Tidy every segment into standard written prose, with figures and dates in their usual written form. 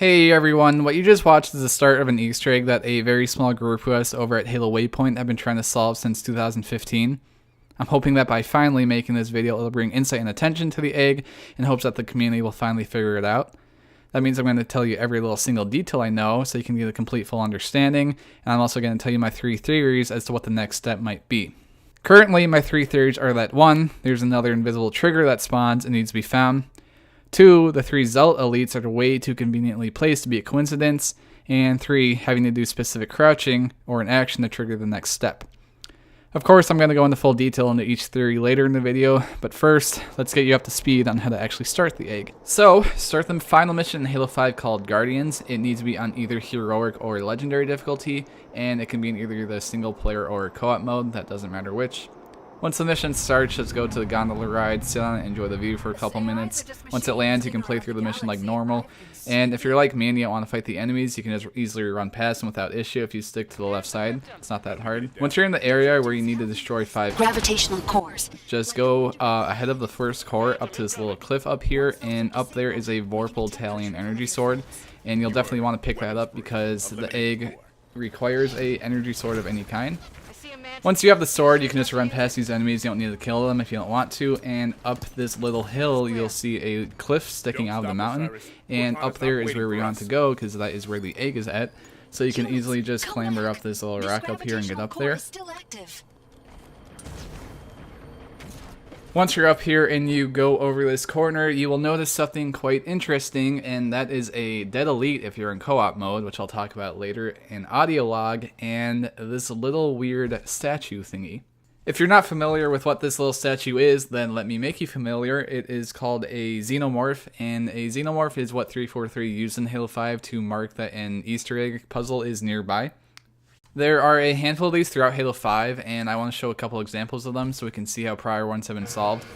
Hey everyone, what you just watched is the start of an Easter egg that a very small group of us over at Halo Waypoint have been trying to solve since 2015. I'm hoping that by finally making this video, it'll bring insight and attention to the egg in hopes that the community will finally figure it out. That means I'm going to tell you every little single detail I know so you can get a complete full understanding, and I'm also going to tell you my 3 theories as to what the next step might be. Currently, my 3 theories are that 1, there's another invisible trigger that spawns and needs to be found. 2, the 3 zealot elites are way too conveniently placed to be a coincidence. And 3, having to do specific crouching or an action to trigger the next step. Of course, I'm going to go into full detail into each theory later in the video, but first, let's get you up to speed on how to actually start the egg. So, start the final mission in Halo 5 called Guardians. It needs to be on either heroic or legendary difficulty, and it can be in either the single player or co-op mode, that doesn't matter which. Once the mission starts, just go to the gondola ride, sit on it, enjoy the view for a couple minutes. Once it lands, you can play through the mission like normal. And if you're like me and you don't want to fight the enemies, you can just easily run past them without issue if you stick to the left side. It's not that hard. Once you're in the area where you need to destroy 5 gravitational cores, just go ahead of the first core up to this little cliff up here, and up there is a Vorpal Talion energy sword. And you'll definitely want to pick that up because the egg requires a energy sword of any kind. Once you have the sword, you can just run past these enemies. You don't need to kill them if you don't want to. And up this little hill, you'll see a cliff sticking out of the mountain. And up there is where we want to go, because that is where the egg is at. So you can easily just clamber up this little rock up here and get up there. Once you're up here and you go over this corner, you will notice something quite interesting, and that is a dead elite if you're in co-op mode, which I'll talk about later, an audio log, and this little weird statue thingy. If you're not familiar with what this little statue is, then let me make you familiar. It is called a xenomorph, and a xenomorph is what 343 used in Halo 5 to mark that an Easter egg puzzle is nearby. There are a handful of these throughout Halo 5, and I want to show a couple examples of them so we can see how prior ones have been solved.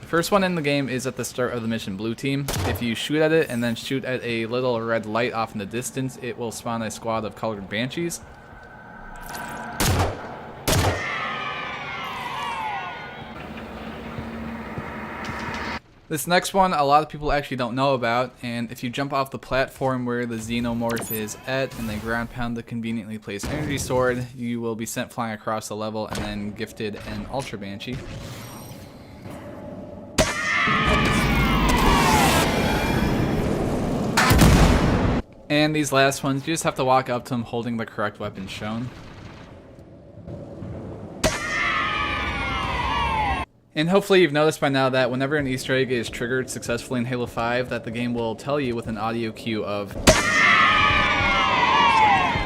The first one in the game is at the start of the mission Blue Team. If you shoot at it and then shoot at a little red light off in the distance, it will spawn a squad of colored banshees. This next one, a lot of people actually don't know about, and if you jump off the platform where the xenomorph is at and then ground pound the conveniently placed energy sword, you will be sent flying across the level and then gifted an Ultra Banshee. And these last ones, you just have to walk up to them holding the correct weapon shown. And hopefully you've noticed by now that whenever an Easter egg is triggered successfully in Halo 5, that the game will tell you with an audio cue of.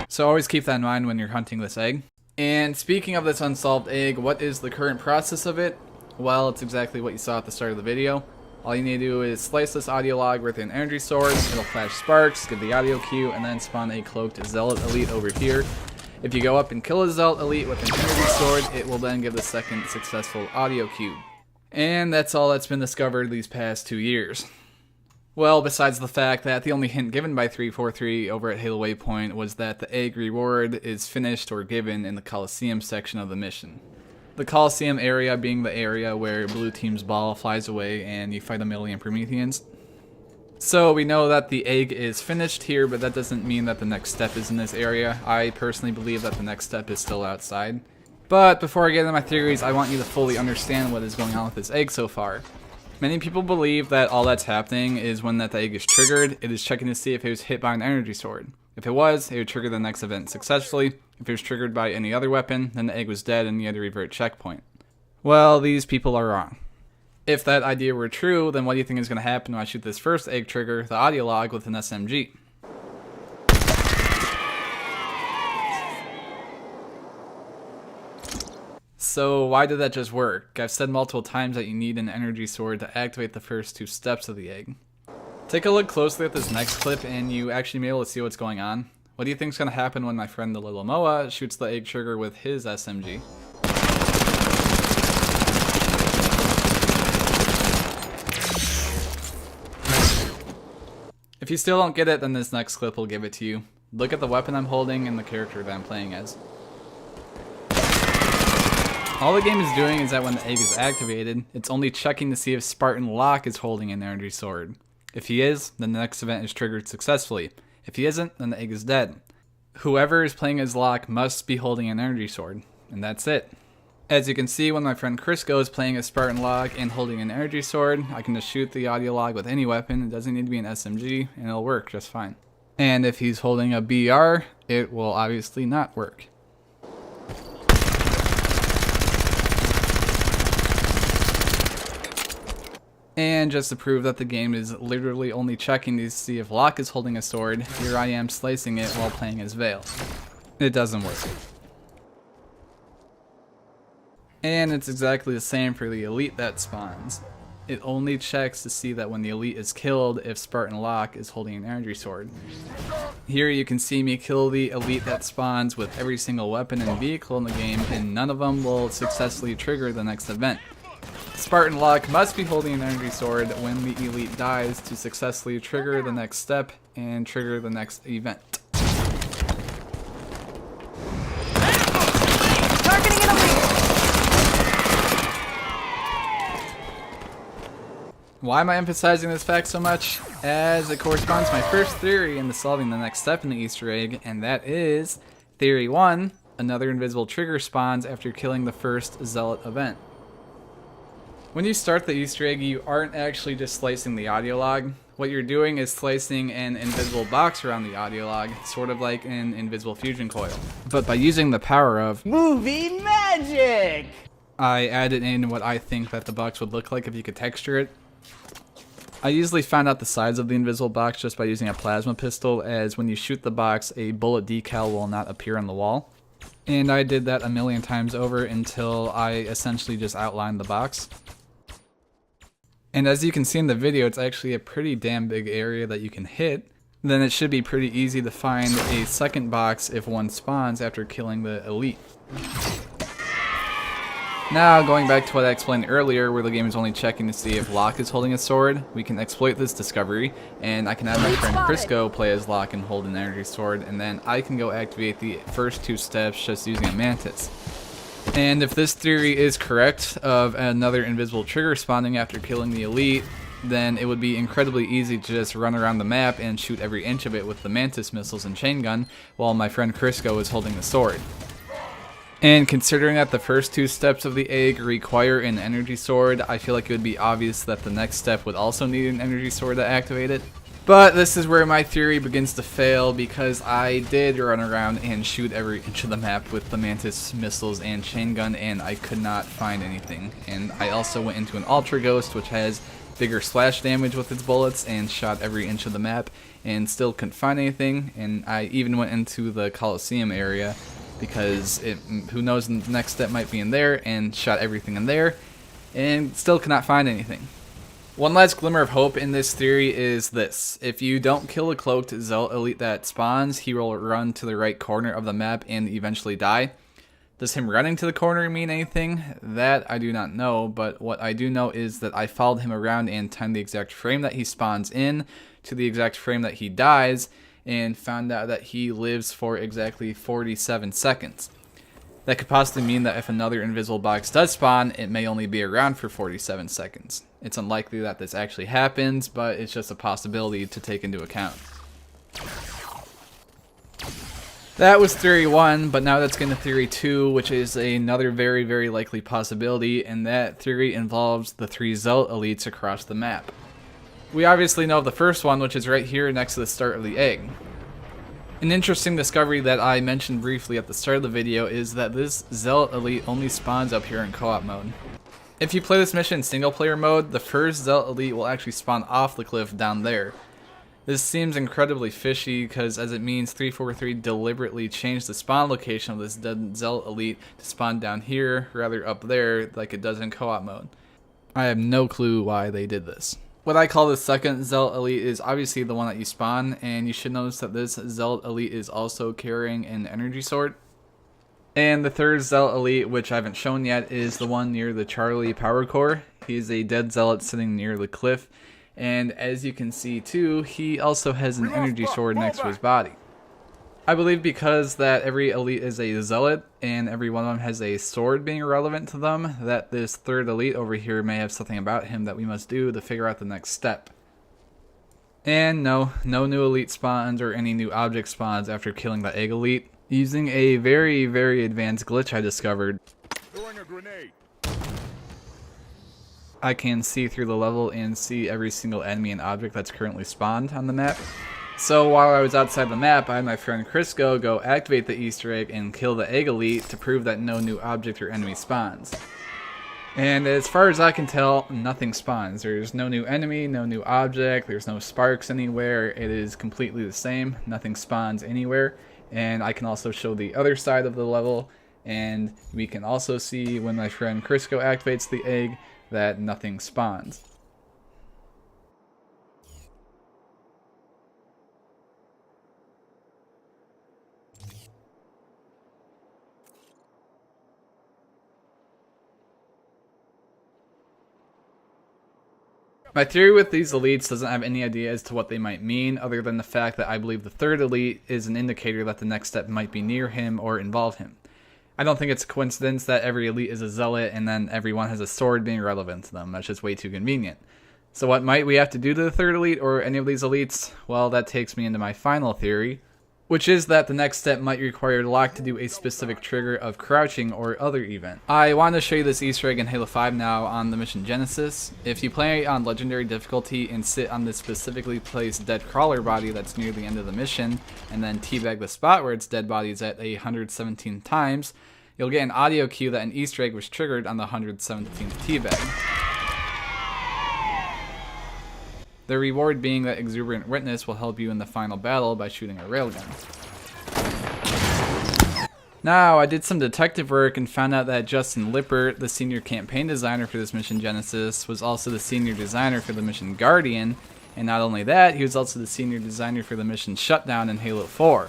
So always keep that in mind when you're hunting this egg. And speaking of this unsolved egg, what is the current process of it? Well, it's exactly what you saw at the start of the video. All you need to do is slice this audio log with an energy sword, it'll flash sparks, give the audio cue, and then spawn a cloaked zealot elite over here. If you go up and kill a zealot elite with an energy sword, it will then give the second successful audio cue. And that's all that's been discovered these past 2 years. Well, besides the fact that the only hint given by 343 over at Halo Waypoint was that the egg reward is finished or given in the Coliseum section of the mission. The Coliseum area being the area where Blue Team's ball flies away and you fight a million Prometheans. So we know that the egg is finished here, but that doesn't mean that the next step is in this area. I personally believe that the next step is still outside. But before I get into my theories, I want you to fully understand what is going on with this egg so far. Many people believe that all that's happening is when that egg is triggered, it is checking to see if it was hit by an energy sword. If it was, it would trigger the next event successfully. If it was triggered by any other weapon, then the egg was dead and you had to revert checkpoint. Well, these people are wrong. If that idea were true, then what do you think is going to happen when I shoot this first egg trigger, the audio log, with an SMG? So why did that just work? I've said multiple times that you need an energy sword to activate the first 2 steps of the egg. Take a look closely at this next clip and you actually may be able to see what's going on. What do you think is going to happen when my friend the Little Moa shoots the egg trigger with his SMG? If you still don't get it, then this next clip will give it to you. Look at the weapon I'm holding and the character that I'm playing as. All the game is doing is that when the egg is activated, it's only checking to see if Spartan Locke is holding an energy sword. If he is, then the next event is triggered successfully. If he isn't, then the egg is dead. Whoever is playing as Locke must be holding an energy sword, and that's it. As you can see, when my friend Crisco is playing as Spartan Locke and holding an energy sword, I can just shoot the audio log with any weapon. It doesn't need to be an SMG, and it'll work just fine. And if he's holding a BR, it will obviously not work. And just to prove that the game is literally only checking to see if Locke is holding a sword, here I am slicing it while playing as Veil. It doesn't work. And it's exactly the same for the elite that spawns. It only checks to see that when the elite is killed, if Spartan Locke is holding an energy sword. Here you can see me kill the elite that spawns with every single weapon and vehicle in the game, and none of them will successfully trigger the next event. Spartan Locke must be holding an energy sword when the elite dies to successfully trigger the next step and trigger the next event. Targeting an elite! Why am I emphasizing this fact so much? As it corresponds to my first theory into solving the next step in the Easter egg, and that is Theory 1, another invisible trigger spawns after killing the first zealot event. When you start the Easter egg, you aren't actually just slicing the audio log. What you're doing is slicing an invisible box around the audio log, sort of like an invisible fusion coil. But by using the power of Movie magic! I added in what I think that the box would look like if you could texture it. I usually find out the size of the invisible box just by using a plasma pistol, as when you shoot the box, a bullet decal will not appear on the wall. And I did that a million times over until I essentially just outlined the box. And as you can see in the video, it's actually a pretty damn big area that you can hit. Then it should be pretty easy to find a second box if one spawns after killing the elite. Now, going back to what I explained earlier, where the game is only checking to see if Locke is holding a sword, we can exploit this discovery, and I can have my friend Crisco play as Locke and hold an energy sword, and then I can go activate the first two steps just using a mantis. And if this theory is correct of another invisible trigger spawning after killing the elite, then it would be incredibly easy to just run around the map and shoot every inch of it with the mantis missiles and chain gun, while my friend Crisco is holding the sword. And considering that the first two steps of the egg require an energy sword, I feel like it would be obvious that the next step would also need an energy sword to activate it. But this is where my theory begins to fail, because I did run around and shoot every inch of the map with the mantis missiles and chain gun, and I could not find anything. And I also went into an Ultra Ghost, which has bigger splash damage with its bullets, and shot every inch of the map and still couldn't find anything. And I even went into the Coliseum area, because who knows, the next step might be in there, and shot everything in there and still could not find anything. One last glimmer of hope in this theory is this: if you don't kill a cloaked zealot elite that spawns, he will run to the right corner of the map and eventually die. Does him running to the corner mean anything? That I do not know, but what I do know is that I followed him around and timed the exact frame that he spawns in to the exact frame that he dies, and found out that he lives for exactly 47 seconds. That could possibly mean that if another invisible box does spawn, it may only be around for 47 seconds. It's unlikely that this actually happens, but it's just a possibility to take into account. That was theory 1, but now let's get into theory 2, which is another very, very likely possibility, and that theory involves the 3 zealot elites across the map. We obviously know of the first one, which is right here next to the start of the egg. An interesting discovery that I mentioned briefly at the start of the video is that this zealot elite only spawns up here in co-op mode. If you play this mission in single player mode, the first zealot elite will actually spawn off the cliff down there. This seems incredibly fishy, because as it means 343 deliberately changed the spawn location of this dead zealot elite to spawn down here, rather up there, like it does in co-op mode. I have no clue why they did this. What I call the second zealot elite is obviously the one that you spawn, and you should notice that this zealot elite is also carrying an energy sword. And the third zealot elite, which I haven't shown yet, is the one near the Charlie power core. He's a dead zealot sitting near the cliff, and as you can see too, he also has an energy sword next to his body. I believe because that every elite is a zealot, and every one of them has a sword being relevant to them, that this third elite over here may have something about him that we must do to figure out the next step. And no new elite spawns or any new object spawns after killing the egg elite. Using a very, very advanced glitch I discovered, Throwing a grenade. I can see through the level and see every single enemy and object that's currently spawned on the map. So while I was outside the map, I had my friend Crisco go activate the Easter egg and kill the egg elite to prove that no new object or enemy spawns. And as far as I can tell, nothing spawns. There's no new enemy, no new object, there's no sparks anywhere. It is completely the same. Nothing spawns anywhere. And I can also show the other side of the level, and we can also see when my friend Crisco activates the egg that nothing spawns. My theory with these elites doesn't have any idea as to what they might mean, other than the fact that I believe the third elite is an indicator that the next step might be near him or involve him. I don't think it's a coincidence that every elite is a zealot and then everyone has a sword being relevant to them. That's just way too convenient. So what might we have to do to the third elite or any of these elites? Well, that takes me into my final theory, which is that the next step might require Locke to do a specific trigger of crouching or other event. I want to show you this Easter egg in Halo 5 now on the mission Genesis. If you play on legendary difficulty and sit on this specifically placed dead crawler body that's near the end of the mission, and then teabag the spot where its dead body is at 117 times, you'll get an audio cue that an Easter egg was triggered on the 117th teabag. The reward being that Exuberant Witness will help you in the final battle by shooting a railgun. Now, I did some detective work and found out that Justin Lippert, the senior campaign designer for this mission Genesis, was also the senior designer for the mission Guardian, and not only that, he was also the senior designer for the mission Shutdown in Halo 4.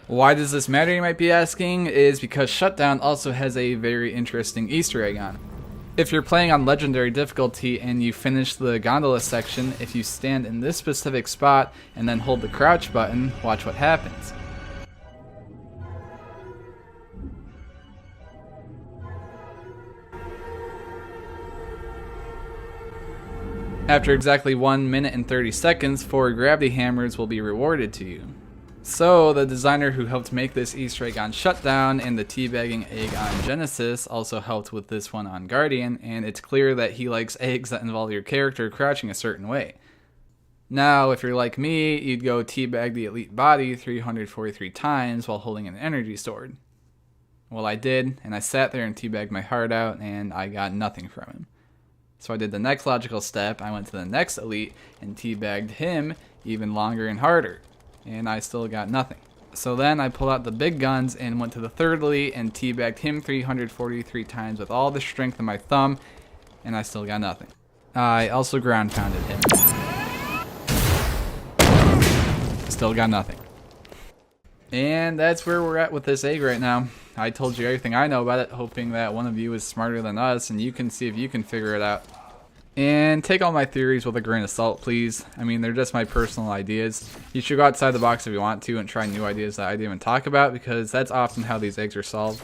Why does this matter, you might be asking? Is because Shutdown also has a very interesting Easter egg on it. If you're playing on legendary difficulty and you finish the gondola section, if you stand in this specific spot and then hold the crouch button, watch what happens. After exactly 1 minute and 30 seconds, 4 gravity hammers will be rewarded to you. So, the designer who helped make this Easter egg on Shutdown and the teabagging egg on Genesis also helped with this one on Guardian, and it's clear that he likes eggs that involve your character crouching a certain way. Now, if you're like me, you'd go teabag the elite body 343 times while holding an energy sword. Well, I did, and I sat there and teabagged my heart out, and I got nothing from him. So I did the next logical step, I went to the next elite and teabagged him even longer and harder. And I still got nothing. So then I pulled out the big guns and went to the third elite and teabagged him 343 times with all the strength of my thumb, and I still got nothing. I also ground pounded him. Still got nothing. And that's where we're at with this egg right now. I told you everything I know about it, hoping that one of you is smarter than us and you can see if you can figure it out. And take all my theories with a grain of salt, please. I mean, they're just my personal ideas. You should go outside the box if you want to and try new ideas that I didn't even talk about, because that's often how these eggs are solved.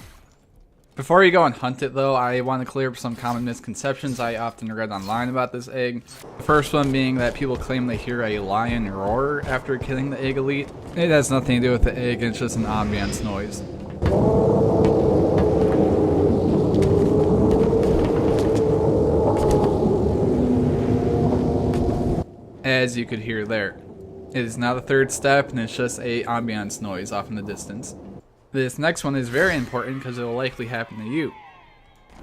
Before you go and hunt it, though, I want to clear up some common misconceptions I often read online about this egg. The first one being that people claim they hear a lion roar after killing the egg elite. It has nothing to do with the egg, it's just an ambiance noise. As you could hear there. It is not a third step, and it's just a ambiance noise off in the distance. This next one is very important because it will likely happen to you.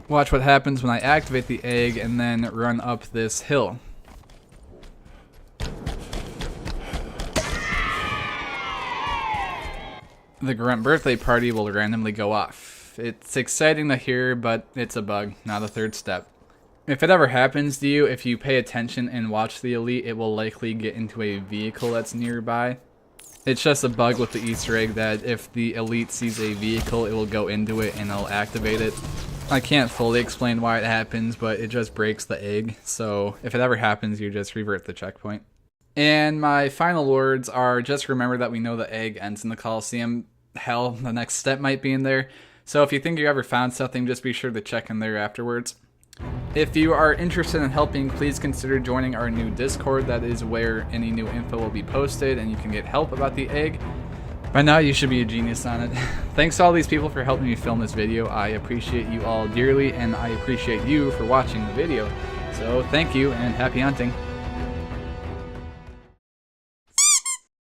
Watch what happens when I activate the egg and then run up this hill. The grunt birthday party will randomly go off. It's exciting to hear, but it's a bug, not a third step. If it ever happens to you, if you pay attention and watch the elite, it will likely get into a vehicle that's nearby. It's just a bug with the Easter egg that if the elite sees a vehicle, it will go into it and it'll activate it. I can't fully explain why it happens, but it just breaks the egg. So if it ever happens, you just revert the checkpoint. And my final words are, just remember that we know the egg ends in the Coliseum. Hell, the next step might be in there. So if you think you ever found something, just be sure to check in there afterwards. If you are interested in helping, please consider joining our new Discord. That is where any new info will be posted and you can get help about the egg. By now you should be a genius on it. Thanks to all these people for helping me film this video. I appreciate you all dearly, and I appreciate you for watching the video. So thank you and happy hunting.